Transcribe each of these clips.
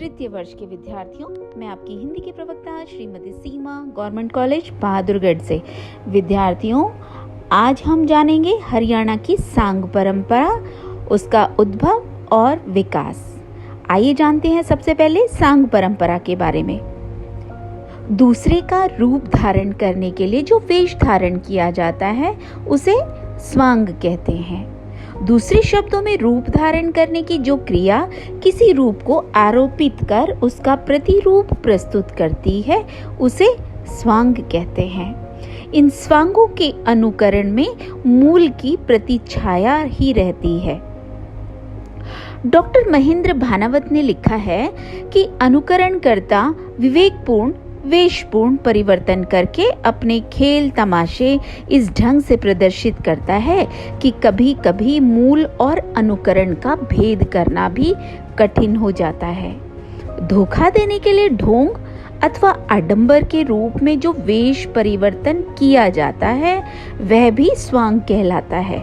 तृतीय वर्ष के विद्यार्थियों, मैं आपकी हिंदी की प्रवक्ता श्रीमती सीमा, गवर्नमेंट कॉलेज बहादुरगढ़ से। विद्यार्थियों, आज हम जानेंगे हरियाणा की सांग परंपरा, उसका उद्भव और विकास। आइए जानते हैं सबसे पहले सांग परंपरा के बारे में। दूसरे का रूप धारण करने के लिए जो वेश धारण किया जाता है उसे स्वांग कहते हैं। दूसरे शब्दों में रूप धारण करने की जो क्रिया किसी रूप को आरोपित कर उसका प्रतिरूप प्रस्तुत करती है उसे स्वांग कहते हैं। इन स्वांगों के अनुकरण में मूल की प्रतिछाया ही रहती है। डॉक्टर महेंद्र भानावत ने लिखा है कि अनुकरणकर्ता विवेकपूर्ण वेशपूर्ण परिवर्तन करके अपने खेल तमाशे इस ढंग से प्रदर्शित करता है कि कभी कभी मूल और अनुकरण का भेद करना भी कठिन हो जाता है। धोखा देने के लिए ढोंग अथवा आडंबर के रूप में जो वेश परिवर्तन किया जाता है वह भी स्वांग कहलाता है।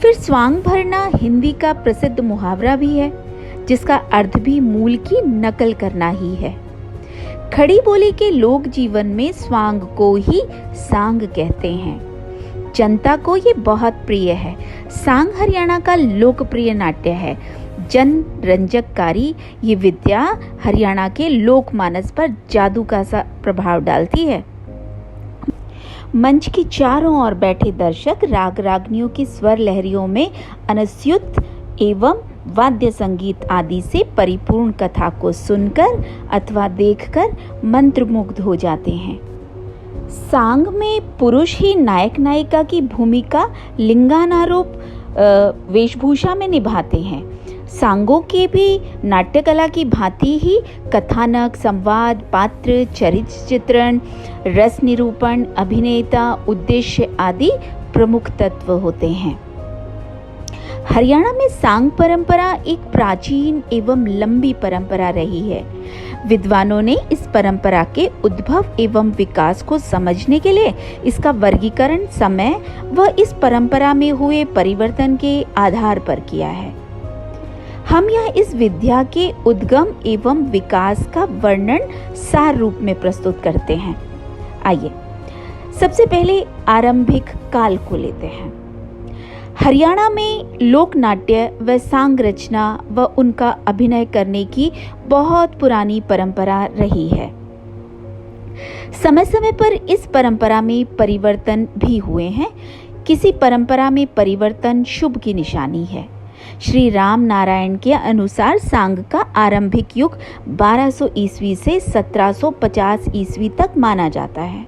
फिर स्वांग भरना हिंदी का प्रसिद्ध मुहावरा भी है, जिसका अर्थ भी मूल की नकल करना ही है। खड़ी बोली के लोक जीवन में स्वांग को ही सांग कहते हैं। जनता को ये बहुत प्रिय है। सांग हरियाणा का लोकप्रिय नाट्य है। जन रंजककारी ये विद्या हरियाणा के लोकमानस पर जादू का सा प्रभाव डालती है। मंच के चारों ओर बैठे दर्शक राग रागनियों की स्वर लहरियों में अनुस्यूत एवं वाद्य संगीत आदि से परिपूर्ण कथा को सुनकर अथवा देखकर मंत्रमुग्ध हो जाते हैं। सांग में पुरुष ही नायक नायिका की भूमिका लिंगानुरूप वेशभूषा में निभाते हैं। सांगों के भी नाट्यकला की भांति ही कथानक, संवाद, पात्र, चरित्र चित्रण, रस निरूपण, अभिनेता, उद्देश्य आदि प्रमुख तत्व होते हैं। हरियाणा में सांग परंपरा एक प्राचीन एवं लंबी परंपरा रही है। विद्वानों ने इस परंपरा के उद्भव एवं विकास को समझने के लिए इसका वर्गीकरण समय व इस परंपरा में हुए परिवर्तन के आधार पर किया है। हम यह इस विद्या के उद्गम एवं विकास का वर्णन सार रूप में प्रस्तुत करते हैं। आइए सबसे पहले आरंभिक काल को लेते हैं। हरियाणा में लोक नाट्य व सांग रचना व उनका अभिनय करने की बहुत पुरानी परंपरा रही है। समय समय पर इस परंपरा में परिवर्तन भी हुए हैं। किसी परंपरा में परिवर्तन शुभ की निशानी है। श्री राम नारायण के अनुसार सांग का आरंभिक युग 1200 ईस्वी से 1750 ईस्वी तक माना जाता है।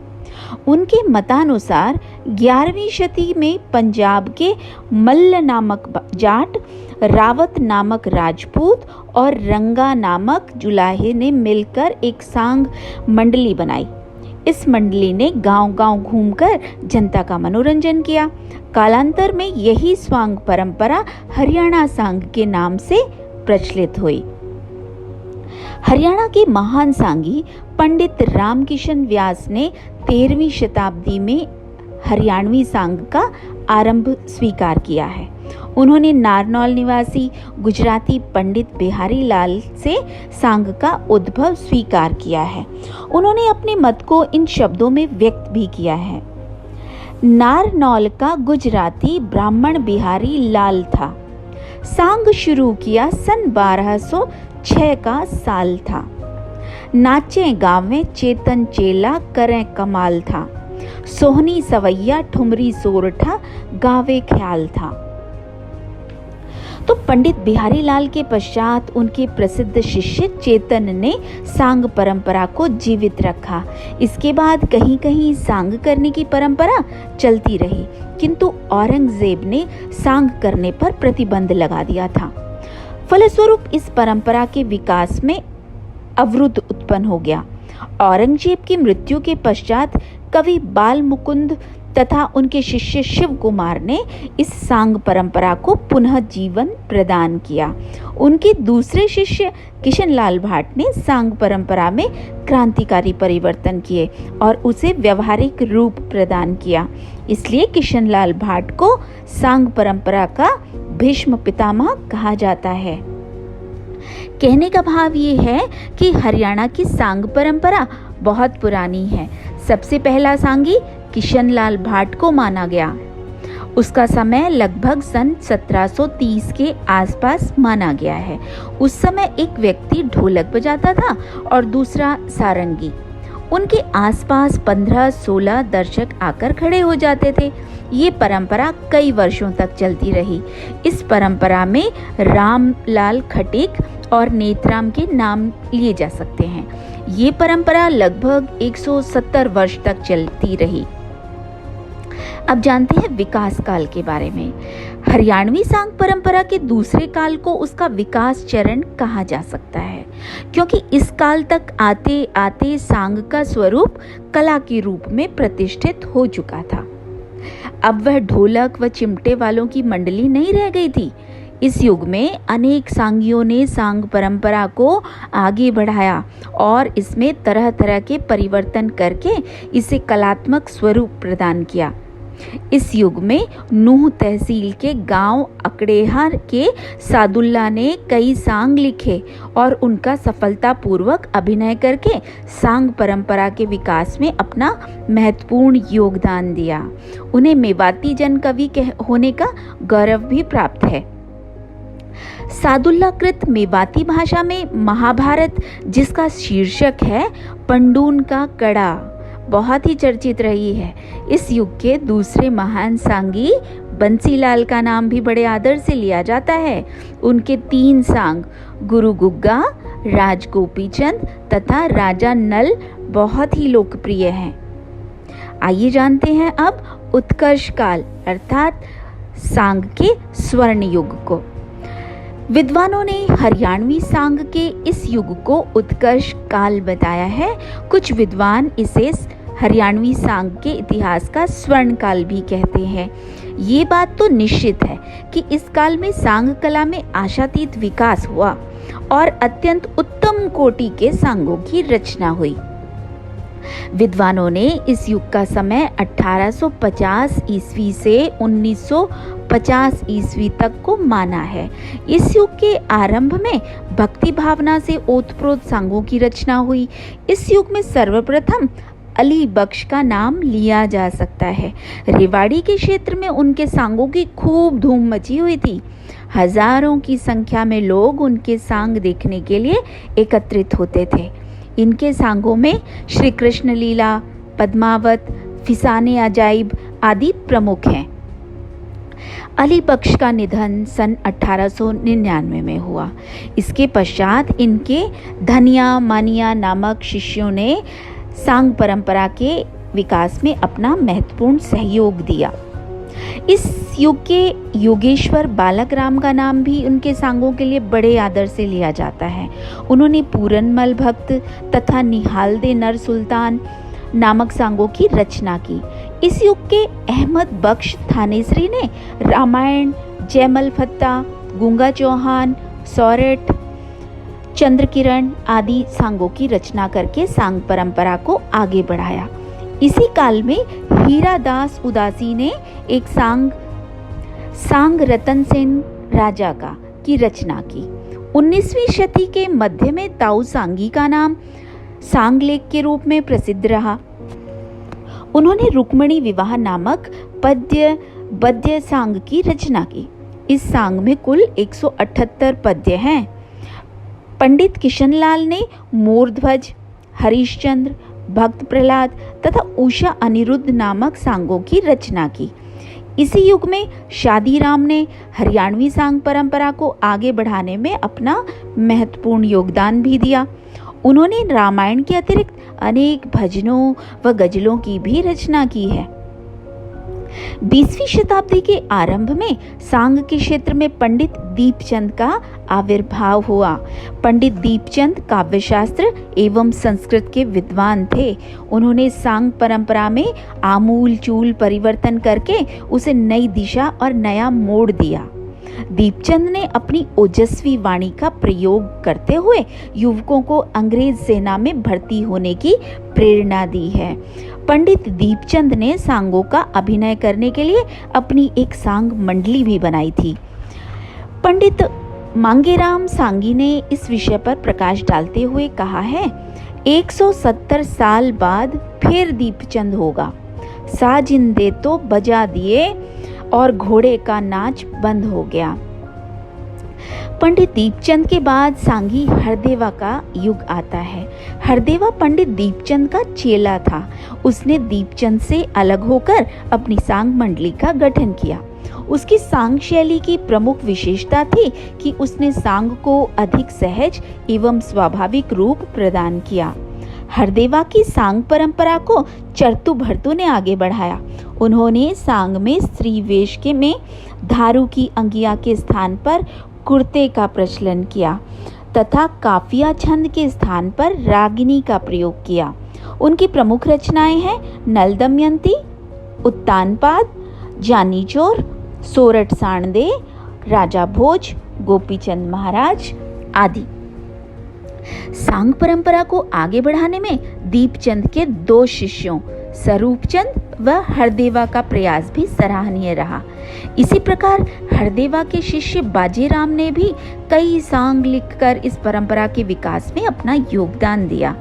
उनके मतानुसार 11वीं शती में पंजाब के मल्ल नामक जाट, रावत नामक राजपूत और रंगा नामक जुलाहे ने मिलकर एक सांग मंडली बनाई। इस मंडली ने गांव-गांव घूमकर जनता का मनोरंजन किया। कालांतर में यही स्वांग परंपरा हरियाणा सांग के नाम से प्रचलित हुई। हरियाणा के महान सांगी पंडित रामकिशन व्यास ने 13वीं शताब्दी में हरियाणवी सांग का आरंभ स्वीकार किया है। उन्होंने नारनौल निवासी गुजराती पंडित बिहारी लाल से सांग का उद्भव स्वीकार किया है। उन्होंने अपने मत को इन शब्दों में व्यक्त भी किया है। नारनौल का गुजराती ब्राह्मण बिहारी लाल था। सांग शुरू किया सन 1206 का साल था। नाचे गावे चेतन चेला करें कमाल था। सोहनी सवैया ठुमरी सोरठा गावे ख्याल था। तो पंडित बिहारी लाल के पश्चात उनके प्रसिद्ध शिष्य चेतन ने सांग परंपरा को जीवित रखा। इसके बाद कहीं कहीं सांग करने की परंपरा चलती रही, किंतु औरंगजेब ने सांग करने पर प्रतिबंध लगा दिया था। फलस्वरूप इस परंपरा के विकास में अवरुद्ध उत्पन्न हो गया। औरंगजेब की मृत्यु के पश्चात कवि बाल मुकुंद तथा उनके शिष्य शिव कुमार ने इस सांग परंपरा को पुनः जीवन प्रदान किया। उनके दूसरे शिष्य किशनलाल भाट ने सांग परंपरा में क्रांतिकारी परिवर्तन किए और उसे व्यवहारिक रूप प्रदान किया। इसलिए किशनलाल भाट को सांग परंपरा का भीष्म पितामह कहा जाता है। कहने का भाव ये है कि हरियाणा की सांग परंपरा बहुत पुरानी है। सबसे पहला सांगी किशनलाल भाट को माना गया। उसका समय लगभग सन 1730 के आसपास माना गया है। उस समय एक व्यक्ति ढोलक बजाता था और दूसरा सारंगी। उनके आसपास 15-16 दर्शक आकर खड़े हो जाते थे। ये परंपरा कई वर्षों तक चलती रही। इस परंपरा में रामलाल खटीक और नेतराम के नाम लिए जा सकते हैं। ये परंपरा लगभग 170 वर्ष तक चलती रही। अब जानते हैं विकास काल के बारे में। हरियाणवी सांग परंपरा के दूसरे काल को उसका विकास चरण कहा जा सकता है, क्योंकि इस काल तक आते आते सांग का स्वरूप कला के रूप में प्रतिष्ठित हो चुका था। अब वह ढोलक व चिमटे वालों की मंडली नहीं रह गई थी। इस युग में अनेक सांगियों ने सांग परंपरा को आगे बढ़ाया और इसमें तरह तरह के परिवर्तन करके इसे कलात्मक स्वरूप प्रदान किया। इस युग में नूह तहसील के गांव अकड़ेहर के सादुल्ला ने कई सांग लिखे और उनका सफलतापूर्वक अभिनय करके सांग परंपरा के विकास में अपना महत्वपूर्ण योगदान दिया। उन्हें मेवाती जन कवि होने का गौरव भी प्राप्त है। सादुल्लाकृत मेवाती भाषा में महाभारत, जिसका शीर्षक है पंडून का कड़ा, बहुत ही चर्चित रही है। इस युग के दूसरे महान सांगी बंसीलाल का नाम भी बड़े आदर से लिया जाता है। उनके 3 सांग गुरु गुग्गा, राज गोपीचंद तथा राजा नल बहुत ही लोकप्रिय हैं। आइए जानते हैं अब उत्कर्ष काल अर्थात सांग के स्वर्ण युग को। विद्वानों ने हरियाणवी सांग के इस युग को उत्कर्ष काल बताया है। कुछ विद्वान इसे हरियाणवी सांग के इतिहास का स्वर्ण काल भी कहते हैं। ये बात तो निश्चित है कि इस काल में सांग कला में आशातीत विकास हुआ और अत्यंत उत्तम कोटि के सांगों की रचना हुई। विद्वानों ने इस युग का समय 1850 ईस्वी से 1950 ईस्वी तक को माना है। इस युग के आरंभ में भक्ति भावना से ओतप्रोत सांगों की रचना हुई। इस युग में सर्वप्रथम अली बख्श का नाम लिया जा सकता है। रेवाड़ी के क्षेत्र में उनके सांगों की खूब धूम मची हुई थी। हजारों की संख्या में लोग उनके सांग देखने के लिए एकत्रित होते थे। इनके सांगों में श्री कृष्ण लीला, पद्मावत, फिसाने अजाइब आदि प्रमुख हैं। अली बख्श का निधन सन 1899 में हुआ। इसके पश्चात इनके धनिया मानिया नामक शिष्यों ने सांग परंपरा के विकास में अपना महत्वपूर्ण सहयोग दिया। इस युग के योगेश्वर बालक राम का नाम भी उनके सांगों के लिए बड़े आदर से लिया जाता है। उन्होंने पूरनमल भक्त तथा निहालदे नर सुल्तान नामक सांगों की रचना की। इस युग के अहमद बख्श थानेसरी ने रामायण, जयमल फत्ता, गूंगा चौहान, सौरठ, चंद्रकिरण आदि सांगों की रचना करके सांग परंपरा को आगे बढ़ाया। इसी काल में हीरादास उदासी ने एक सांग रतन सेन राजा का की रचना की। 19वीं शती के मध्य में ताऊ सांगी का नाम सांग लेख के रूप में प्रसिद्ध रहा। उन्होंने रुक्मणी विवाह नामक पद्य सांग की रचना की। इस सांग में कुल 178 पद्य हैं। पंडित किशनलाल ने मोरध्वज, हरिश्चंद्र, भक्त प्रहलाद तथा उषा अनिरुद्ध नामक सांगों की रचना की। इसी युग में शादीराम ने हरियाणवी सांग परंपरा को आगे बढ़ाने में अपना महत्वपूर्ण योगदान भी दिया। उन्होंने रामायण के अतिरिक्त अनेक भजनों व गजलों की भी रचना की है। 20वीं शताब्दी के आरंभ में सांग के क्षेत्र में पंडित दीपचंद का आविर्भाव हुआ। पंडित दीपचंद काव्यशास्त्र एवं संस्कृत के विद्वान थे। उन्होंने सांग परंपरा में आमूल चूल परिवर्तन करके उसे नई दिशा और नया मोड़ दिया। दीपचंद ने अपनी ओजस्वी वाणी का प्रयोग करते हुए युवकों को अंग्रेज सेना में भर्ती होने की प्रेरणा दी है। पंडित दीपचंद ने सांगों का अभिनय करने के लिए अपनी एक सांग मंडली भी बनाई थी। पंडित मांगेराम सांगी ने इस विषय पर प्रकाश डालते हुए कहा है, 170 साल बाद फिर दीपचंद होगा। साजिंदे तो बजा दिए और घोड़े का नाच बंद हो गया। पंडित दीपचंद के बाद सांगी हरदेवा का युग आता है। हरदेवा पंडित दीपचंद का चेला था। उसने दीपचंद से अलग होकर अपनी सांग मंडली का गठन किया। उसकी सांग शैली की प्रमुख विशेषता थी कि उसने सांग को अधिक सहज एवं स्वाभाविक रूप प्रदान किया। हरदेवा की सांग परंपरा को चरतु भरतु ने आगे बढ़ाया। उन्होंने सांग में स्त्री वेश के में धारू की अंगिया के स्थान पर कुर्ते का प्रचलन किया तथा काफिया छंद के स्थान पर रागिनी का प्रयोग किया। उनकी प्रमुख रचनाएं हैं नल दमयंती, उत्तानपाद, जानी चोर, सोरठ सांडदे, राजा भोज, गोपीचंद महाराज आदि। सांग परंपरा को आगे बढ़ाने में दीपचंद के 2 शिष्यों स्वरूपचंद व हरदेवा का प्रयास भी सराहनीय रहा। इसी प्रकार हरदेवा के शिष्य बाजीराम ने भी कई सांग लिखकर इस परंपरा के विकास में अपना योगदान दिया।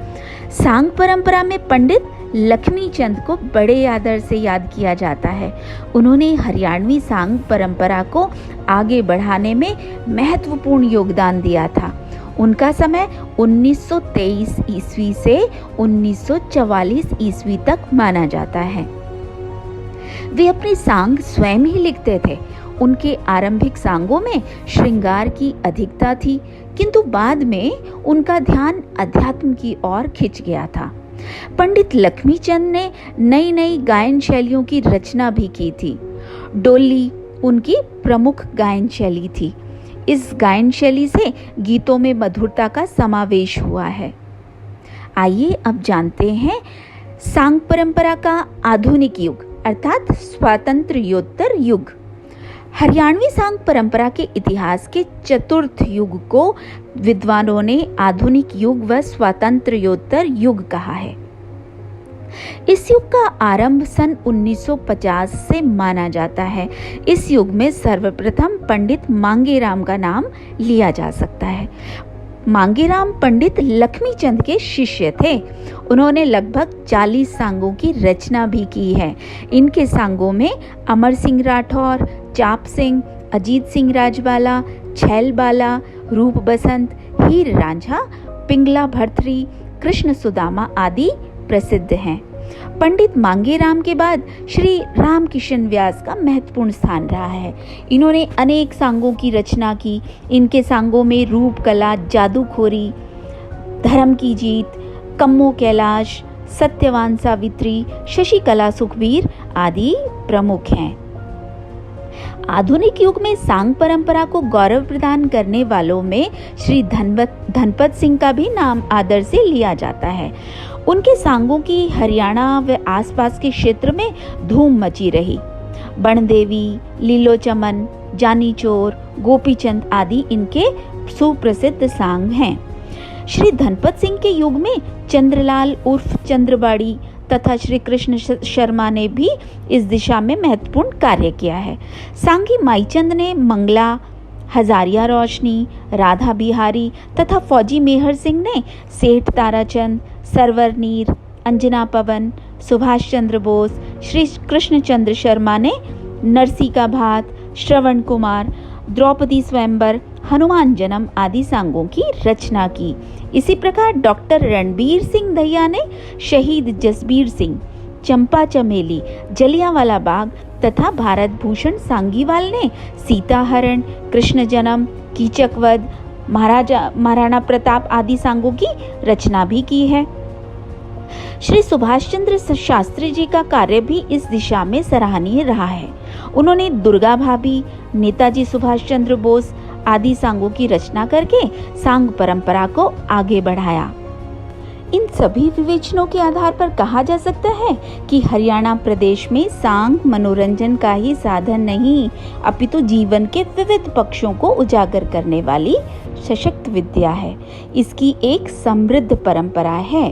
सांग परंपरा में पंडित लक्ष्मीचंद को बड़े आदर से याद किया जाता है। उन्होंने हरियाणवी सांग परंपरा को आगे बढ़ाने में महत्वपूर्ण योगदान दिया था। उनका समय 1923 ईस्वी से 1944 ईस्वी तक माना जाता है। वे अपनी सांग स्वयं ही लिखते थे। उनके आरंभिक सांगों में श्रृंगार की अधिकता थी, किंतु बाद में उनका ध्यान अध्यात्म की ओर खिंच गया था। पंडित लक्ष्मीचंद ने नई नई गायन शैलियों की रचना भी की थी। डोली उनकी प्रमुख गायन शैली थी। इस गायन शैली से गीतों में मधुरता का समावेश हुआ है। आइए अब जानते हैं सांग परंपरा का आधुनिक युग अर्थात स्वातंत्र्योत्तर युग। हरियाणवी सांग परंपरा के इतिहास के चतुर्थ युग को विद्वानों ने आधुनिक युग व स्वातंत्र्योत्तर युग कहा है। इस युग का आरंभ सन 1950 से माना जाता है। इस युग में सर्वप्रथम पंडित मांगेराम का नाम लिया जा सकता है। मांगेराम पंडित लक्ष्मीचंद के शिष्य थे। उन्होंने लगभग 40 सांगों की रचना भी की है। इनके सांगों में अमर सिंह राठौर, चाप सिंह, अजीत सिंह राजवाला, छैलबाला, रूप बसंत, हीर रांझा, पिंगला भरथरी, कृष्ण सुदामा आदि प्रसिद्ध हैं। पंडित मांगेराम के बाद श्री रामकिशन व्यास का महत्वपूर्ण स्थान रहा है। इन्होंने अनेक सांगों की रचना की। इनके सांगों में रूप कला, जादूखोरी, धर्म की जीत, कम्मो कैलाश, सत्यवान सावित्री, शशिकला सुखबीर आदि प्रमुख हैं। आधुनिक युग में सांग परंपरा को गौरव प्रदान करने वालों में श्री धनपत सिंह का भी नाम आदर से लिया जाता है। उनके सांगों की हरियाणा व आसपास के क्षेत्र में धूम मची रही। बणदेवी, लीलो चमन, जानी चोर, गोपीचंद आदि इनके सुप्रसिद्ध सांग हैं। श्री धनपत सिंह के युग में चंद्रलाल उर्फ चंद्रबाड़ी तथा श्री कृष्ण शर्मा ने भी इस दिशा में महत्वपूर्ण कार्य किया है। सांगी माईचंद ने मंगला, हजारिया रोशनी, राधा बिहारी तथा फौजी मेहर सिंह ने सेठ ताराचंद, सरवर नीर, अंजना पवन, सुभाष चंद्र बोस, श्री कृष्ण चंद्र शर्मा ने नरसी का भात, श्रवण कुमार, द्रौपदी स्वयंवर, हनुमान जन्म आदि सांगों की रचना की। इसी प्रकार डॉक्टर रणबीर सिंह दहिया ने शहीद जसबीर सिंह, चंपा चमेली, जलियांवाला बाग तथा भारत भूषण सांगीवाल ने सीताहरण, कृष्ण जन्म, कीचकवध, महाराणा प्रताप आदि सांगों की रचना भी की है। श्री सुभाष चंद्र शास्त्री जी का कार्य भी इस दिशा में सराहनीय रहा है। उन्होंने दुर्गा भाभी, नेताजी सुभाष चंद्र बोस आदि सांगों की रचना करके सांग परंपरा को आगे बढ़ाया। इन सभी विवेचनों के आधार पर कहा जा सकता है कि हरियाणा प्रदेश में सांग मनोरंजन का ही साधन नहीं, अपितु जीवन के विविध पक्षों को उजागर करने वाली सशक्त विद्या है। इसकी एक समृद्ध परंपरा है।